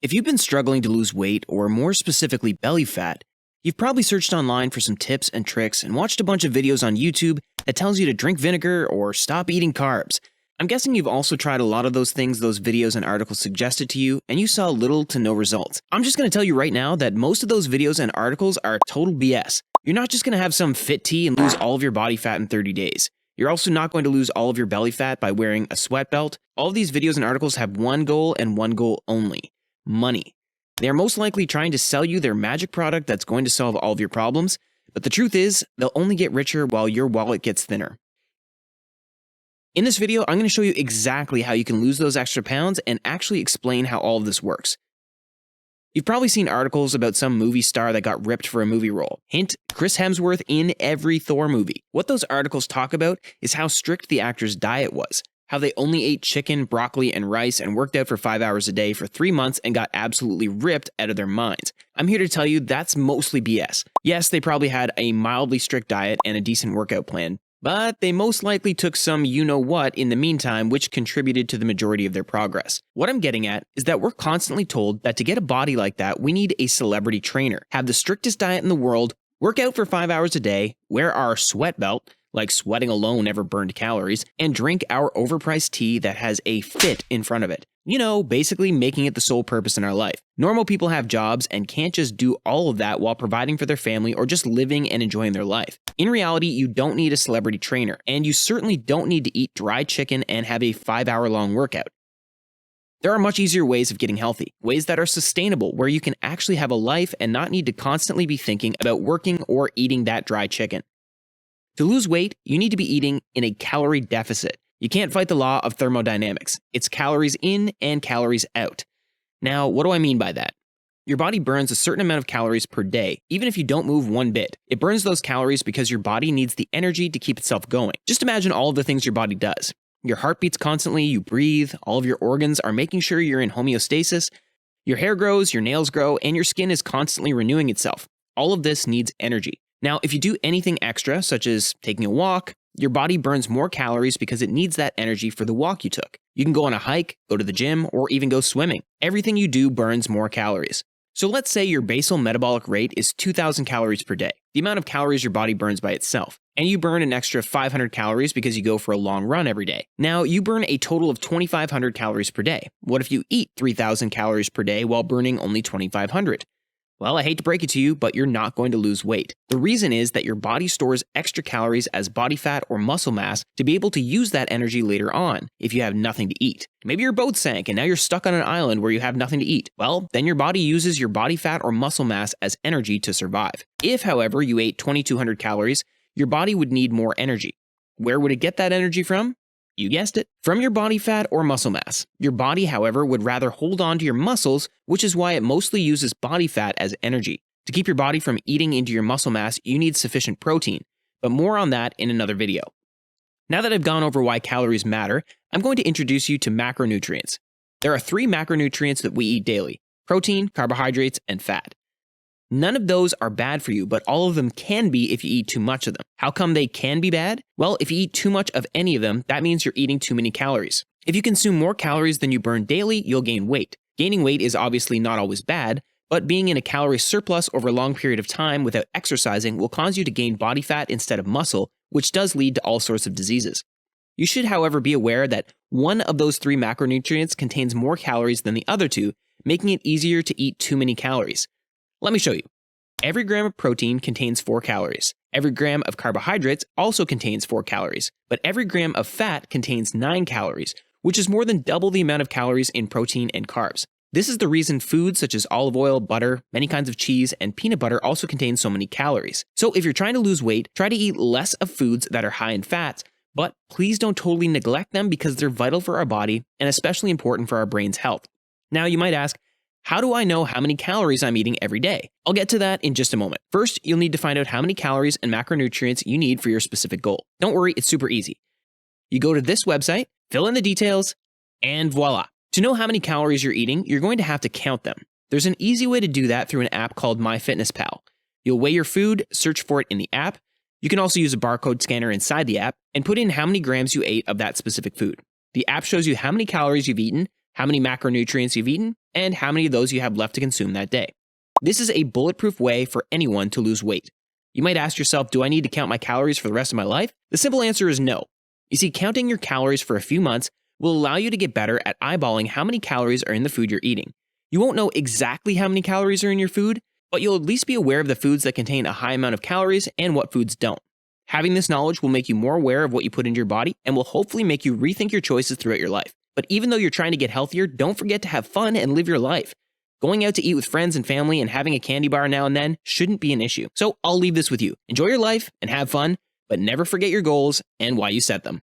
If you've been struggling to lose weight, or more specifically belly fat, you've probably searched online for some tips and tricks and watched a bunch of videos on YouTube that tells you to drink vinegar or stop eating carbs. I'm guessing you've also tried a lot of those things those videos and articles suggested to you, and you saw little to no results. I'm just going to tell you right now that most of those videos and articles are total BS. You're not just going to have some fit tea and lose all of your body fat in 30 days. You're also not going to lose all of your belly fat by wearing a sweat belt. All of these videos and articles have one goal and one goal only: money. They are most likely trying to sell you their magic product that's going to solve all of your problems, but the truth is, they'll only get richer while your wallet gets thinner. In this video, I'm going to show you exactly how you can lose those extra pounds and actually explain how all of this works. You've probably seen articles about some movie star that got ripped for a movie role. Hint, Chris Hemsworth in every Thor movie. What those articles talk about is how strict the actor's diet was, how they only ate chicken, broccoli, and rice and worked out for 5 hours a day for 3 months and got absolutely ripped out of their minds. I'm here to tell you that's mostly BS. Yes, they probably had a mildly strict diet and a decent workout plan, but they most likely took some you-know-what in the meantime, which contributed to the majority of their progress. What I'm getting at is that we're constantly told that to get a body like that, we need a celebrity trainer, have the strictest diet in the world, work out for 5 hours a day, wear our sweat belt, like sweating alone never burned calories, and drink our overpriced tea that has a fit in front of it. You know, basically making it the sole purpose in our life. Normal people have jobs and can't just do all of that while providing for their family or just living and enjoying their life. In reality, you don't need a celebrity trainer, and you certainly don't need to eat dry chicken and have a 5-hour-long workout. There are much easier ways of getting healthy, ways that are sustainable, where you can actually have a life and not need to constantly be thinking about working or eating that dry chicken. To lose weight, you need to be eating in a calorie deficit. You can't fight the law of thermodynamics. It's calories in and calories out. Now, what do I mean by that? Your body burns a certain amount of calories per day, even if you don't move one bit. It burns those calories because your body needs the energy to keep itself going. Just imagine all of the things your body does. Your heart beats constantly, you breathe, all of your organs are making sure you're in homeostasis, your hair grows, your nails grow, and your skin is constantly renewing itself. All of this needs energy. Now, if you do anything extra, such as taking a walk, your body burns more calories because it needs that energy for the walk you took. You can go on a hike, go to the gym, or even go swimming. Everything you do burns more calories. So let's say your basal metabolic rate is 2,000 calories per day, the amount of calories your body burns by itself, and you burn an extra 500 calories because you go for a long run every day. Now, you burn a total of 2,500 calories per day. What if you eat 3,000 calories per day while burning only 2,500? Well, I hate to break it to you, but you're not going to lose weight. The reason is that your body stores extra calories as body fat or muscle mass to be able to use that energy later on if you have nothing to eat. Maybe your boat sank and now you're stuck on an island where you have nothing to eat. Well, then your body uses your body fat or muscle mass as energy to survive. If, however, you ate 2,200 calories, your body would need more energy. Where would it get that energy from? You guessed it, from your body fat or muscle mass. Your body, however, would rather hold on to your muscles, which is why it mostly uses body fat as energy. To keep your body from eating into your muscle mass, you need sufficient protein, but more on that in another video. Now that I've gone over why calories matter, I'm going to introduce you to macronutrients. There are 3 macronutrients that we eat daily: protein, carbohydrates, and fat. None of those are bad for you, but all of them can be if you eat too much of them. How come they can be bad? Well, if you eat too much of any of them, that means you're eating too many calories. If you consume more calories than you burn daily, you'll gain weight. Gaining weight is obviously not always bad, but being in a calorie surplus over a long period of time without exercising will cause you to gain body fat instead of muscle, which does lead to all sorts of diseases. You should, however, be aware that one of those 3 macronutrients contains more calories than the other 2, making it easier to eat too many calories. Let me show you. Every gram of protein contains 4 calories. Every gram of carbohydrates also contains 4 calories, but every gram of fat contains 9 calories, which is more than double the amount of calories in protein and carbs. This is the reason foods such as olive oil, butter, many kinds of cheese, and peanut butter also contain so many calories. So if you're trying to lose weight, try to eat less of foods that are high in fats, but please don't totally neglect them because they're vital for our body and especially important for our brain's health. Now you might ask, how do I know how many calories I'm eating every day? I'll get to that in just a moment. First, you'll need to find out how many calories and macronutrients you need for your specific goal. Don't worry, it's super easy. You go to this website, fill in the details, and voila. To know how many calories you're eating, you're going to have to count them. There's an easy way to do that through an app called MyFitnessPal. You'll weigh your food, search for it in the app. You can also use a barcode scanner inside the app and put in how many grams you ate of that specific food. The app shows you how many calories you've eaten, how many macronutrients you've eaten, and how many of those you have left to consume that day. This is a bulletproof way for anyone to lose weight. You might ask yourself, do I need to count my calories for the rest of my life? The simple answer is no. You see, counting your calories for a few months will allow you to get better at eyeballing how many calories are in the food you're eating. You won't know exactly how many calories are in your food, but you'll at least be aware of the foods that contain a high amount of calories and what foods don't. Having this knowledge will make you more aware of what you put into your body and will hopefully make you rethink your choices throughout your life. But even though you're trying to get healthier, don't forget to have fun and live your life. Going out to eat with friends and family and having a candy bar now and then shouldn't be an issue. So I'll leave this with you. Enjoy your life and have fun, but never forget your goals and why you set them.